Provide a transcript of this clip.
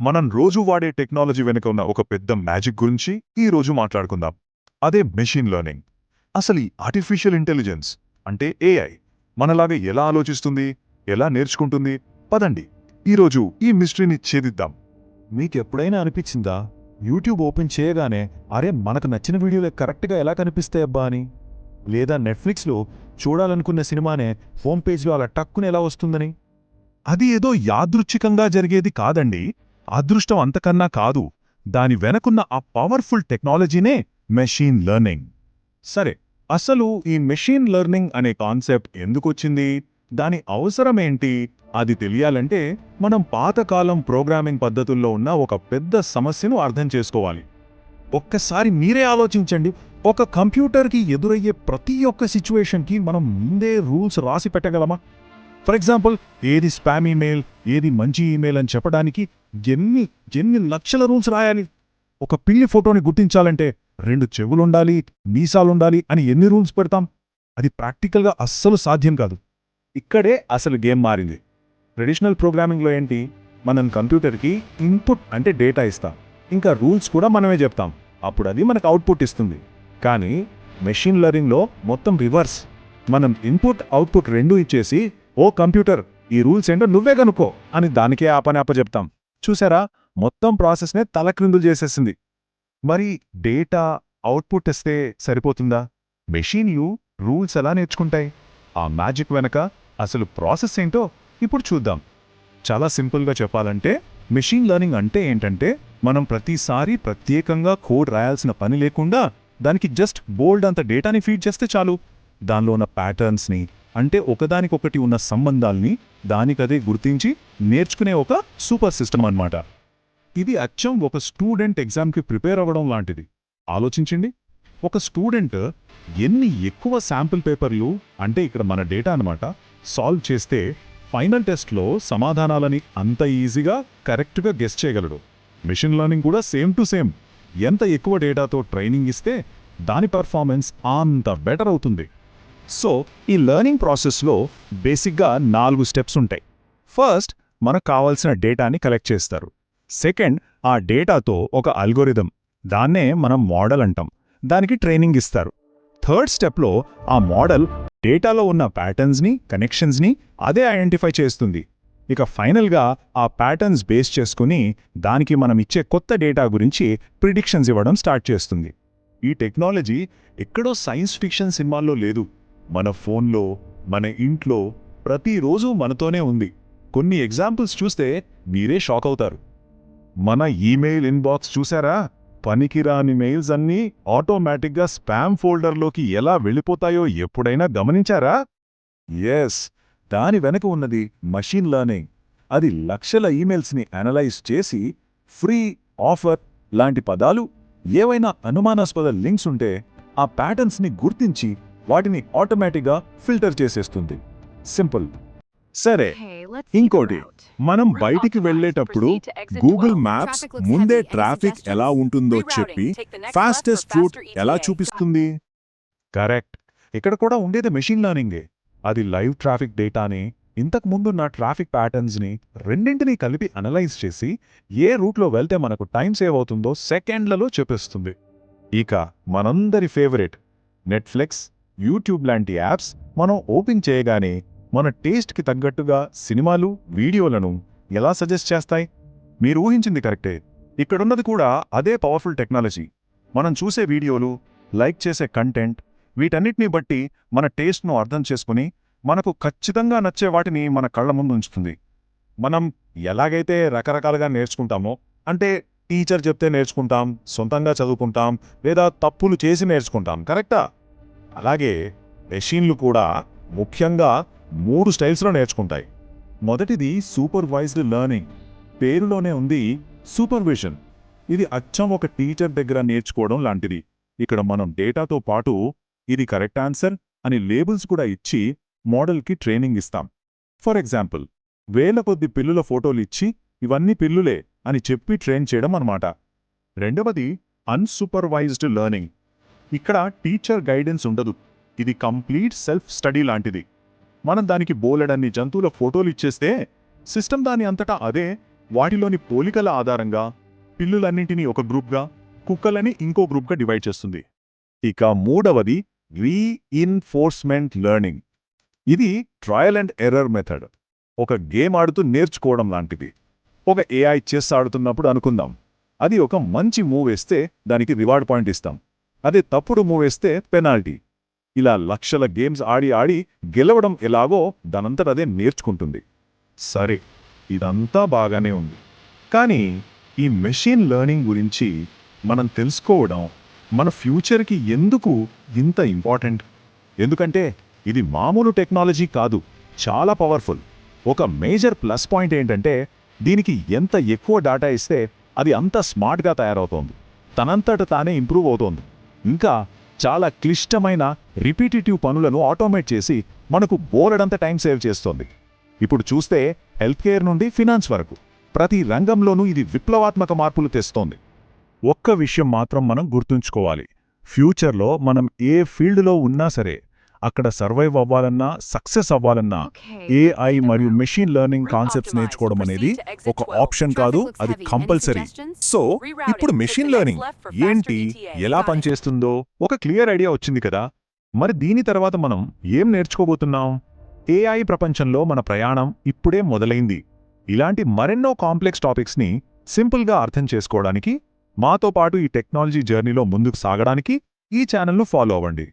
మనం రోజు వాడే టెక్నాలజీ వెనుక ఉన్న ఒక పెద్ద మ్యాజిక్ గురించి ఈ రోజు మాట్లాడుకుందాం. అదే మెషిన్ లెర్నింగ్. అసలు ఈ ఆర్టిఫిషియల్ ఇంటెలిజెన్స్ అంటే ఏఐ మనలాగా ఎలా ఆలోచిస్తుంది, ఎలా నేర్చుకుంటుంది? పదండి ఈరోజు ఈ మిస్టరీని ఛేదిద్దాం. మీకెప్పుడైనా అనిపించిందా యూట్యూబ్ ఓపెన్ చేయగానే అరే మనకు నచ్చిన వీడియోలే కరెక్ట్గా ఎలా కనిపిస్తాయి అబ్బా అని? లేదా నెట్ఫ్లిక్స్లో చూడాలనుకున్న సినిమానే హోమ్ పేజ్లో అలా టక్కున ఎలా వస్తుందని? అది ఏదో యాదృచ్ఛికంగా జరిగేది కాదండి. అదృష్టం అంతకన్నా కాదు. దాని వెనకున్న ఆ పవర్ఫుల్ టెక్నాలజీనే మెషీన్ లెర్నింగ్. సరే, అసలు ఈ మెషీన్ లెర్నింగ్ అనే కాన్సెప్ట్ ఎందుకొచ్చింది, దాని అవసరమేంటి? అది తెలియాలంటే మనం పాతకాలం ప్రోగ్రామింగ్ పద్ధతుల్లో ఉన్న ఒక పెద్ద సమస్యను అర్థం చేసుకోవాలి. ఒక్కసారి మీరే ఆలోచించండి. ఒక కంప్యూటర్కి ఎదురయ్యే ప్రతి ఒక్క సిచ్యువేషన్కి మనం ముందే రూల్స్ రాసి పెట్టగలమా? ఫర్ ఎగ్జాంపుల్, ఏది స్పామ్ ఈమెయిల్, ఏది మంచి ఈమెయిల్ అని చెప్పడానికి ఎన్ని ఎన్ని లక్షల రూల్స్ రాయాలి? ఒక పిల్లి ఫోటోని గుర్తించాలంటే 2 చెవులుండాలి, మీసాలుండాలి అని ఎన్ని రూల్స్ పెడతాం? అది ప్రాక్టికల్గా అస్సలు సాధ్యం కాదు. ఇక్కడే అసలు గేమ్ మారింది. ట్రెడిషనల్ ప్రోగ్రామింగ్లో ఏంటి, మనం కంప్యూటర్కి ఇన్పుట్ అంటే డేటా ఇస్తాం, ఇంకా రూల్స్ కూడా మనమే చెప్తాం, అప్పుడు అది మనకు అవుట్పుట్ ఇస్తుంది. కానీ మెషిన్ లెర్నింగ్లో మొత్తం రివర్స్. మనం ఇన్పుట్ అవుట్పుట్ రెండూ ఇచ్చేసి, ఓ కంప్యూటర్ ఈ రూల్స్ ఏంటో నువ్వే కనుక్కో అని దానికే ఆపచెప్తాం. చూసారా, మొత్తం ప్రాసెస్నే తలక్రిందులు చేసేసింది. మరి డేటా అవుట్పుట్ ఇస్తే సరిపోతుందా? మెషీన్లు రూల్స్ ఎలా నేర్చుకుంటాయి? ఆ మ్యాజిక్ వెనక అసలు ప్రాసెస్ ఏంటో ఇప్పుడు చూద్దాం. చాలా సింపుల్గా చెప్పాలంటే మెషీన్ లెర్నింగ్ అంటే ఏంటంటే, మనం ప్రతిసారి ప్రత్యేకంగా కోడ్ రాయాల్సిన పని లేకుండా దానికి జస్ట్ బోల్డ్ అంత డేటాని ఫీడ్ చేస్తే చాలు. దానిలో ఉన్న ప్యాటర్న్స్ని, అంటే ఒకదానికొకటి ఉన్న సంబంధాల్ని దానికదే గుర్తించి నేర్చుకునే ఒక సూపర్ సిస్టమ్ అన్నమాట. ఇది అచ్చం ఒక స్టూడెంట్ ఎగ్జామ్కి ప్రిపేర్ అవ్వడం లాంటిది. ఆలోచించండి, ఒక స్టూడెంట్ ఎన్ని ఎక్కువ శాంపిల్ పేపర్లు, అంటే ఇక్కడ మన డేటా అన్నమాట, సాల్వ్ చేస్తే ఫైనల్ టెస్ట్లో సమాధానాలని అంత ఈజీగా కరెక్ట్గా గెస్ చేయగలడు. మెషిన్ లెర్నింగ్ కూడా సేమ్ టు సేమ్. ఎంత ఎక్కువ డేటాతో ట్రైనింగ్ ఇస్తే దాని పర్ఫార్మెన్స్ అంత బెటర్ అవుతుంది. సో ఈ లెర్నింగ్ ప్రాసెస్లో బేసిక్గా 4 స్టెప్స్ ఉంటాయి. ఫస్ట్, మనకు కావాల్సిన డేటాని కలెక్ట్ చేస్తారు. సెకండ్, ఆ డేటాతో ఒక అల్గోరిథం, దాన్నే మనం మోడల్ అంటాం, దానికి ట్రైనింగ్ ఇస్తారు. థర్డ్ స్టెప్లో ఆ మోడల్ డేటాలో ఉన్న ప్యాటర్న్స్ని, కనెక్షన్స్ని అదే ఐడెంటిఫై చేస్తుంది. ఇక ఫైనల్గా ఆ ప్యాటర్న్స్ బేస్ చేసుకుని దానికి మనం ఇచ్చే కొత్త డేటా గురించి ప్రిడిక్షన్స్ ఇవ్వడం స్టార్ట్ చేస్తుంది. ఈ టెక్నాలజీ ఎక్కడో సైన్స్ ఫిక్షన్ సినిమాల్లో లేదు, మన ఫోన్లో, మన ఇంట్లో ప్రతిరోజు మనతోనే ఉంది. కొన్ని ఎగ్జాంపుల్స్ చూస్తే మీరే షాక్ అవుతారు. మన ఈమెయిల్ ఇన్బాక్స్ చూసారా? పనికిరాని మెయిల్స్ అన్నీ ఆటోమేటిక్గా స్పామ్ ఫోల్డర్లోకి ఎలా వెళ్ళిపోతాయో ఎప్పుడైనా గమనించారా? ఎస్, దాని వెనక ఉన్నది మషీన్ లెర్నింగ్. అది లక్షల ఈమెయిల్స్ని అనలైజ్ చేసి ఫ్రీ, ఆఫర్ లాంటి పదాలు, ఏవైనా అనుమానాస్పద లింక్స్ ఉంటే ఆ ప్యాటర్న్స్ని గుర్తించి వాటిని ఆటోమేటిక్గా ఫిల్టర్ చేసేస్తుంది. సింపుల్. సరే, ఇంకోటి, మనం బయటికి వెళ్ళేటప్పుడు గూగుల్ మ్యాప్స్ ముందే ట్రాఫిక్ ఎలా ఉంటుందో చెప్పి ఫాస్టెస్ట్ రూట్ ఎలా చూపిస్తుంది? కరెక్ట్, ఇక్కడ కూడా ఉండేది మెషిన్ లెర్నింగే. అది లైవ్ ట్రాఫిక్ డేటాని, ఇంతకుముందున్న ట్రాఫిక్ ప్యాటర్న్స్ని రెండింటినీ కలిపి అనలైజ్ చేసి ఏ రూట్లో వెళ్తే మనకు టైం సేవ్ అవుతుందో సెకండ్లలో చెప్పేస్తుంది. ఇక మనందరి ఫేవరెట్ నెట్ఫ్లిక్స్, యూట్యూబ్ లాంటి యాప్స్ మనం ఓపెన్ చేయగానే మన టేస్ట్కి తగ్గట్టుగా సినిమాలు, వీడియోలను ఎలా సజెస్ట్ చేస్తాయి? మీరు ఊహించింది కరెక్టే. ఇక్కడున్నది కూడా అదే పవర్ఫుల్ టెక్నాలజీ. మనం చూసే వీడియోలు, లైక్ చేసే కంటెంట్, వీటన్నిటినీ బట్టి మన టేస్ట్ను అర్థం చేసుకుని మనకు ఖచ్చితంగా నచ్చే వాటిని మన కళ్ల ముందు ఉంచుతుంది. మనం ఎలాగైతే రకరకాలుగా నేర్చుకుంటామో, అంటే టీచర్ చెప్తే నేర్చుకుంటాం, సొంతంగా చదువుకుంటాం, లేదా తప్పులు చేసి నేర్చుకుంటాం, కరెక్టా? అలాగే మెషీన్లు కూడా ముఖ్యంగా 3 స్టైల్స్లో నేర్చుకుంటాయి. మొదటిది సూపర్వైజ్డ్ లెర్నింగ్. పేరులోనే ఉంది సూపర్విజన్. ఇది అచ్చం ఒక టీచర్ దగ్గర నేర్చుకోవడం లాంటిది. ఇక్కడ మనం డేటాతో పాటు ఇది కరెక్ట్ ఆన్సర్ అని లేబుల్స్ కూడా ఇచ్చి మోడల్కి ట్రైనింగ్ ఇస్తాం. ఫర్ ఎగ్జాంపుల్, వేల కొద్ది పిల్లుల ఫోటోలు ఇచ్చి ఇవన్నీ పిల్లులే అని చెప్పి ట్రైన్ చేయడం అన్నమాట. రెండవది అన్సూపర్వైజ్డ్ లెర్నింగ్. ఇక్కడ టీచర్ గైడెన్స్ ఉండదు, ఇది కంప్లీట్ సెల్ఫ్ స్టడీ లాంటిది. మనం దానికి బోలెడన్ని జంతువుల ఫోటోలు ఇచ్చేస్తే సిస్టమ్ దాని అంతటా అదే వాటిలోని పోలికల ఆధారంగా పిల్లులన్నింటినీ ఒక గ్రూప్గా, కుక్కలని ఇంకో గ్రూప్గా డివైడ్ చేస్తుంది. ఇక మూడవది రీఇన్ఫోర్స్మెంట్ లెర్నింగ్. ఇది ట్రయల్ అండ్ ఎర్రర్ మెథడ్. ఒక గేమ్ ఆడుతూ నేర్చుకోవడం లాంటిది. ఒక ఏఐ చెస్ ఆడుతున్నప్పుడు అనుకుందాం, అది ఒక మంచి మూవ్ వేస్తే దానికి రివార్డ్ పాయింట్ ఇస్తాం, అదే తప్పుడు మూవ్ వేస్తే పెనాల్టీ. ఇలా లక్షల గేమ్స్ ఆడి ఆడి గెలవడం ఎలాగో దానంతటదే నేర్చుకుంటుంది. సరే, ఇదంతా బాగానే ఉంది. కానీ ఈ మెషిన్ లెర్నింగ్ గురించి మనం తెలుసుకోవడం మన ఫ్యూచర్కి ఎందుకు ఇంత ఇంపార్టెంట్? ఎందుకంటే ఇది మామూలు టెక్నాలజీ కాదు, చాలా పవర్ఫుల్. ఒక మేజర్ ప్లస్ పాయింట్ ఏంటంటే దీనికి ఎంత ఎక్కువ డేటా ఇస్తే అది అంత స్మార్ట్గా తయారవుతోంది, తనంతట తానే ఇంప్రూవ్ అవుతోంది. ఇంకా చాలా క్లిష్టమైన రిపీటిటివ్ పనులను ఆటోమేట్ చేసి మనకు బోలెడంత టైం సేవ్ చేస్తోంది. ఇప్పుడు చూస్తే హెల్త్ కేర్ నుండి ఫినాన్స్ వరకు ప్రతి రంగంలోనూ ఇది విప్లవాత్మక మార్పులు తెస్తోంది. ఒక్క విషయం మాత్రం మనం గుర్తుంచుకోవాలి, ఫ్యూచర్లో మనం ఏ ఫీల్డ్లో ఉన్నా సరే అక్కడ సర్వైవ్ అవ్వాలన్నా, సక్సెస్ అవ్వాలన్నా ఏఐ మరియు మెషిన్ లెర్నింగ్ కాన్సెప్ట్స్ నేర్చుకోవడం అనేది ఒక ఆప్షన్ కాదు, అది కంపల్సరీ. సో ఇప్పుడు మెషిన్ లెర్నింగ్ ఏంటి, ఎలా పనిచేస్తుందో ఒక క్లియర్ ఐడియా వచ్చింది కదా. మరి దీని తర్వాత మనం ఏం నేర్చుకోబోతున్నాం? ఏఐ ప్రపంచంలో మన ప్రయాణం ఇప్పుడే మొదలైంది. ఇలాంటి మరెన్నో కాంప్లెక్స్ టాపిక్స్ని సింపుల్గా అర్థం చేసుకోవడానికి, మాతో పాటు ఈ టెక్నాలజీ జర్నీలో ముందుకు సాగడానికి ఈ ఛానల్ను ఫాలో అవ్వండి.